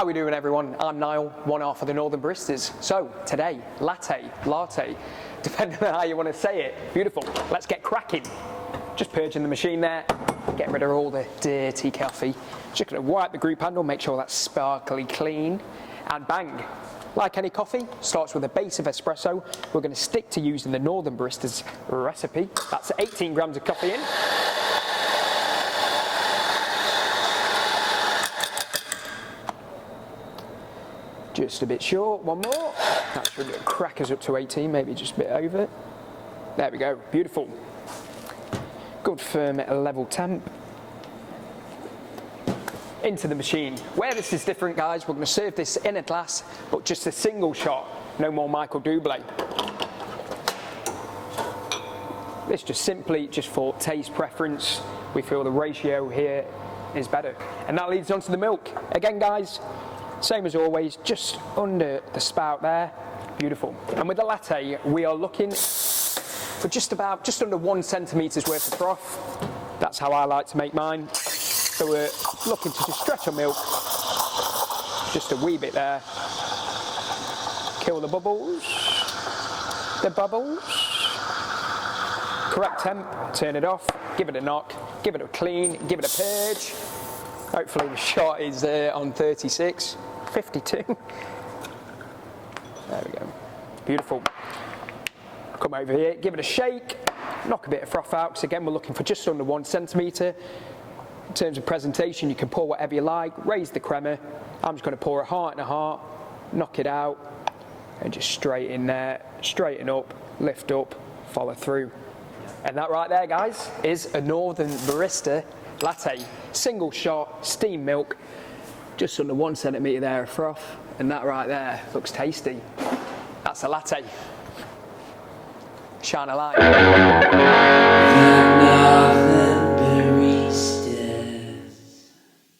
How are we doing, everyone? I'm Niall, one half of the Northern Baristas. So today, latte, depending on how you want to say it. Beautiful. Let's get cracking. Just purging the machine there, getting rid of all the dirty coffee. Just going to wipe the group handle, make sure that's sparkly clean, and bang. Like any coffee, starts with a base of espresso. We're going to stick to using the Northern Baristas recipe. That's 18 grams of coffee in. Just a bit short, one more. That should crack us up to 18, maybe just a bit over. There we go, beautiful. Good firm level temp. Into the machine. Where this is different, guys, we're going to serve this in a glass, but just a single shot, no more Michael Bublé. This just simply for taste preference. We feel the ratio here is better. And that leads on to the milk. Again, guys, same as always, just under the spout there. Beautiful. And with the latte, we are looking for just under 1 centimetre's worth of froth. That's how I like to make mine. So we're looking to just stretch our milk just a wee bit there. Kill the bubbles. Correct temp, turn it off, give it a knock, give it a clean, give it a purge. Hopefully the shot is on 36, 52. There we go. Beautiful. Come over here, give it a shake, knock a bit of froth out, because again we're looking for just under 1 centimetre. In terms of presentation, you can pour whatever you like, raise the crema. I'm just going to pour a heart and a heart, knock it out, and just straight in there, straighten up, lift up, follow through. And that right there, guys, is a Northern Barista latte. Single shot, steamed milk, just under 1 centimetre there of froth, and that right there looks tasty. That's a latte. Shine a light.